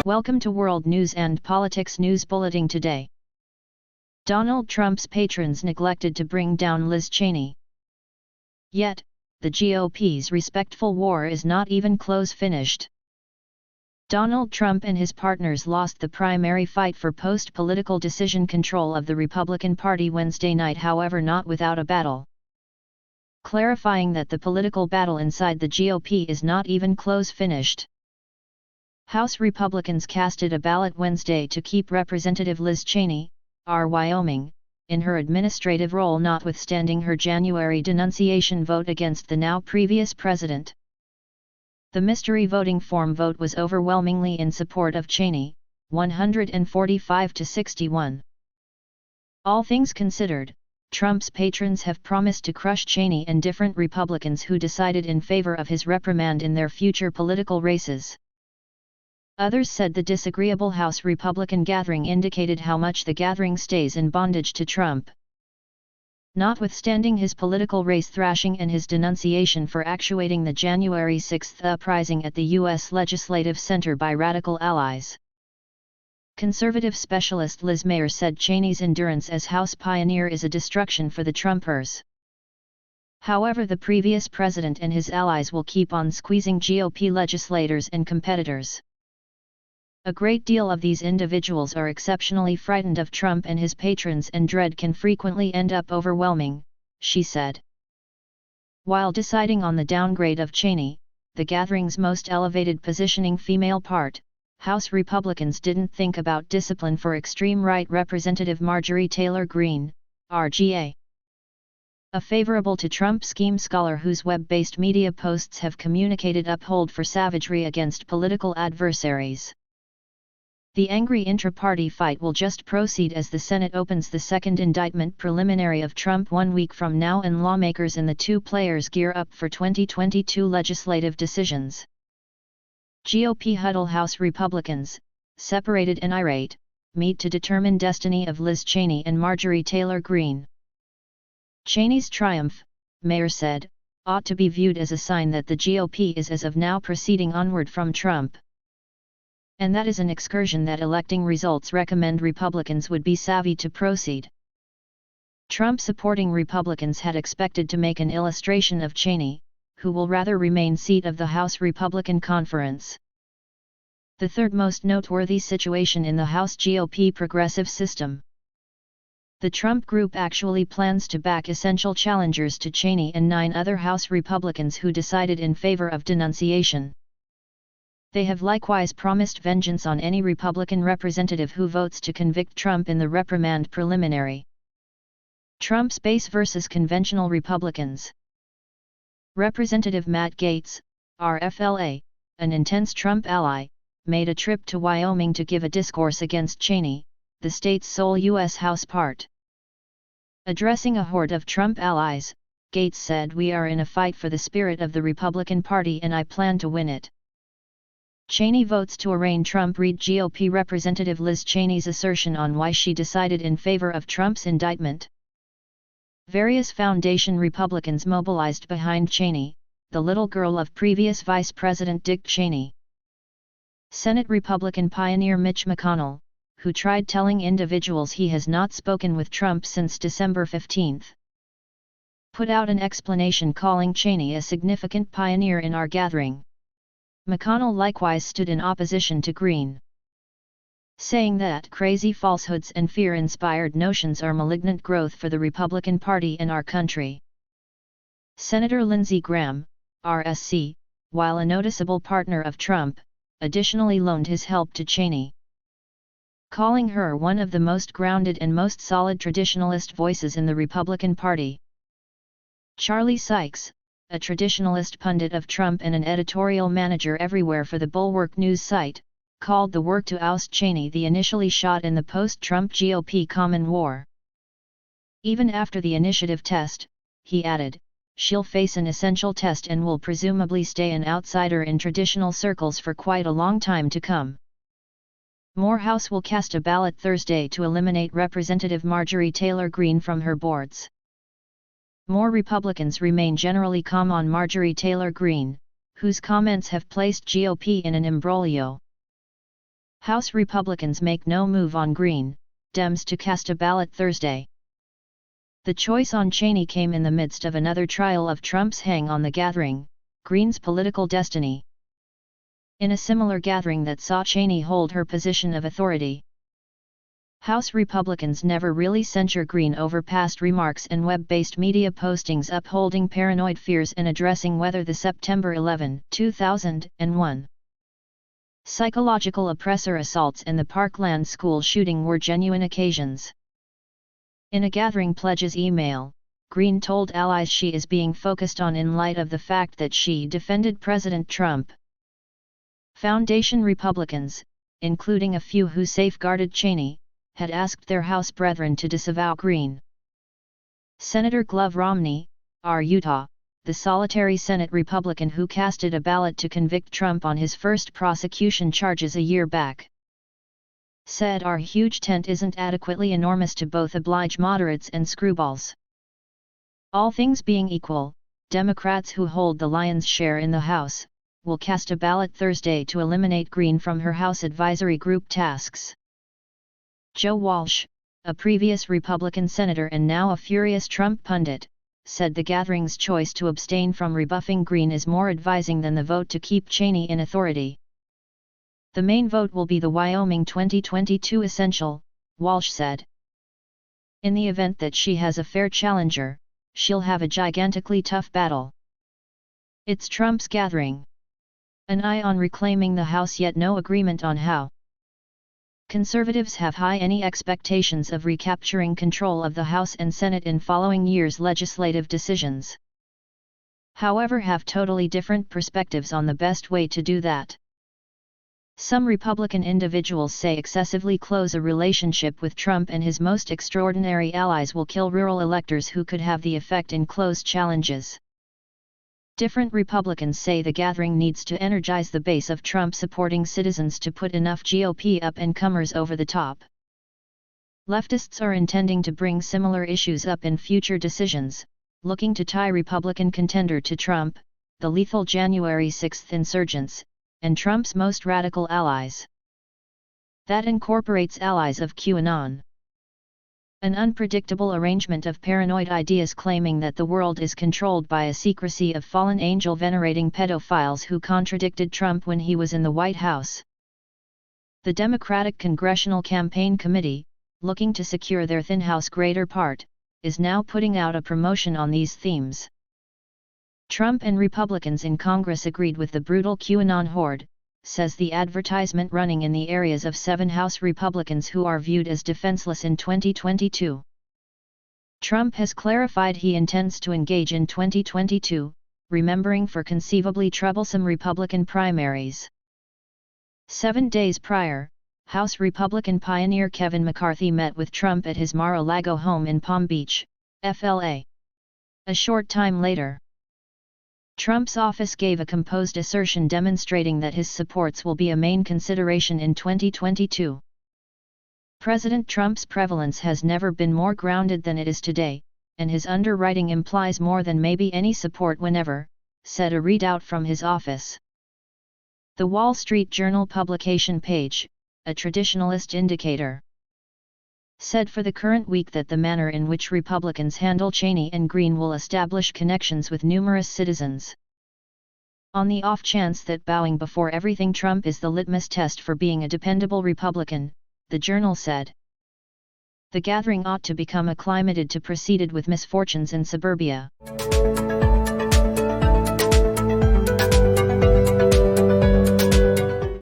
Welcome to World News and Politics News Bulletin today. Donald Trump's patrons neglected to bring down Liz Cheney. Yet, the GOP's respectful war is not even close finished. Donald Trump and his partners lost the primary fight for post-political decision control of the Republican Party Wednesday night, however not without a battle. Clarifying that the political battle inside the GOP is not even close finished. House Republicans casted a ballot Wednesday to keep Representative Liz Cheney, R. Wyoming, in her administrative role notwithstanding her January denunciation vote against the now previous president. The mystery voting form vote was overwhelmingly in support of Cheney, 145 to 61. All things considered, Trump's patrons have promised to crush Cheney and different Republicans who decided in favor of his reprimand in their future political races. Others said the disagreeable House Republican gathering indicated how much the gathering stays in bondage to Trump. Notwithstanding his political race thrashing and his denunciation for actuating the January 6 uprising at the U.S. Legislative Center by radical allies. Conservative specialist Liz Mayer said Cheney's endurance as House pioneer is a destruction for the Trumpers. However, the previous president and his allies will keep on squeezing GOP legislators and competitors. A great deal of these individuals are exceptionally frightened of Trump and his patrons, and dread can frequently end up overwhelming, she said. While deciding on the downgrade of Cheney, the gathering's most elevated positioning female part, House Republicans didn't think about discipline for extreme right Representative Marjorie Taylor Greene, RGA. A favorable to Trump scheme scholar whose web-based media posts have communicated uphold for savagery against political adversaries. The angry intra-party fight will just proceed as the Senate opens the second indictment preliminary of Trump 1 week from now, and lawmakers and the two players gear up for 2022 legislative decisions. GOP huddle. House Republicans, separated and irate, meet to determine destiny of Liz Cheney and Marjorie Taylor Greene. Cheney's triumph, Mayer said, ought to be viewed as a sign that the GOP is as of now proceeding onward from Trump. And that is an excursion that electing results recommend Republicans would be savvy to proceed. Trump-supporting Republicans had expected to make an illustration of Cheney, who will rather remain seat of the House Republican Conference. The third most noteworthy situation in the House GOP progressive system. The Trump group actually plans to back essential challengers to Cheney and 9 other House Republicans who decided in favor of denunciation. They have likewise promised vengeance on any Republican representative who votes to convict Trump in the reprimand preliminary. Trump's base versus conventional Republicans. Representative Matt Gaetz, RFLA, an intense Trump ally, made a trip to Wyoming to give a discourse against Cheney, the state's sole U.S. House part. Addressing a horde of Trump allies, Gaetz said, "We are in a fight for the spirit of the Republican Party and I plan to win it." Cheney votes to arraign Trump. Read GOP Representative Liz Cheney's assertion on why she decided in favor of Trump's indictment. Various foundation Republicans mobilized behind Cheney, the little girl of previous Vice President Dick Cheney. Senate Republican pioneer Mitch McConnell, who tried telling individuals he has not spoken with Trump since December 15, put out an explanation calling Cheney a significant pioneer in our gathering. McConnell likewise stood in opposition to Greene, saying that crazy falsehoods and fear-inspired notions are malignant growth for the Republican Party and our country. Senator Lindsey Graham, RSC, while a noticeable partner of Trump, additionally loaned his help to Cheney, calling her one of the most grounded and most solid traditionalist voices in the Republican Party. Charlie Sykes, a traditionalist pundit of Trump and an editorial manager everywhere for the Bulwark News site, called the work to oust Cheney the initially shot in the post-Trump GOP common war. Even after the initiative test, he added, she'll face an essential test and will presumably stay an outsider in traditional circles for quite a long time to come. Morehouse will cast a ballot Thursday to eliminate Representative Marjorie Taylor Greene from her boards. More Republicans remain generally calm on Marjorie Taylor Greene, whose comments have placed GOP in an imbroglio. House Republicans make no move on Green, Dems to cast a ballot Thursday. The choice on Cheney came in the midst of another trial of Trump's hang on the gathering, Green's political destiny. In a similar gathering that saw Cheney hold her position of authority, House Republicans never really censure Green over past remarks and web-based media postings upholding paranoid fears and addressing whether the September 11, 2001 psychological oppressor assaults and the Parkland school shooting were genuine occasions. In a gathering pledges email, Green told allies she is being focused on in light of the fact that she defended President Trump. Foundation Republicans, including a few who safeguarded Cheney, had asked their House brethren to disavow Green. Senator Glove Romney, R. Utah, the solitary Senate Republican who casted a ballot to convict Trump on his first prosecution charges a year back, said our huge tent isn't adequately enormous to both oblige moderates and screwballs. All things being equal, Democrats who hold the lion's share in the House, will cast a ballot Thursday to eliminate Green from her House Advisory Group tasks. Joe Walsh, a previous Republican senator and now a furious Trump pundit, said the gathering's choice to abstain from rebuffing Green is more advising than the vote to keep Cheney in authority. The main vote will be the Wyoming 2022 essential, Walsh said. In the event that she has a fair challenger, she'll have a gigantically tough battle. It's Trump's gathering. An eye on reclaiming the House, yet no agreement on how. Conservatives have high expectations of recapturing control of the House and Senate in following year's legislative decisions. However, have totally different perspectives on the best way to do that. Some Republican individuals say excessively close a relationship with Trump and his most extraordinary allies will kill rural electors who could have the effect in close challenges. Different Republicans say the gathering needs to energize the base of Trump-supporting citizens to put enough GOP up-and-comers over the top. Leftists are intending to bring similar issues up in future decisions, looking to tie Republican contender to Trump, the lethal January 6 insurgents, and Trump's most radical allies. That incorporates allies of QAnon. An unpredictable arrangement of paranoid ideas claiming that the world is controlled by a secrecy of fallen angel-venerating pedophiles who contradicted Trump when he was in the White House. The Democratic Congressional Campaign Committee, looking to secure their thin House greater part, is now putting out a promotion on these themes. Trump and Republicans in Congress agreed with the brutal QAnon horde, says the advertisement running in the areas of 7 House Republicans who are viewed as defenseless in 2022. Trump has clarified he intends to engage in 2022, remembering for conceivably troublesome Republican primaries. 7 days prior, House Republican pioneer Kevin McCarthy met with Trump at his Mar-a-Lago home in Palm Beach, FLA. A short time later, Trump's office gave a composed assertion demonstrating that his supports will be a main consideration in 2022. President Trump's prevalence has never been more grounded than it is today, and his underwriting implies more than maybe any support whenever, said a readout from his office. The Wall Street Journal publication page, a traditionalist indicator, said for the current week that the manner in which Republicans handle Cheney and Green will establish connections with numerous citizens. On the off chance that bowing before everything Trump is the litmus test for being a dependable Republican, the Journal said, the gathering ought to become acclimated to proceeded with misfortunes in suburbia.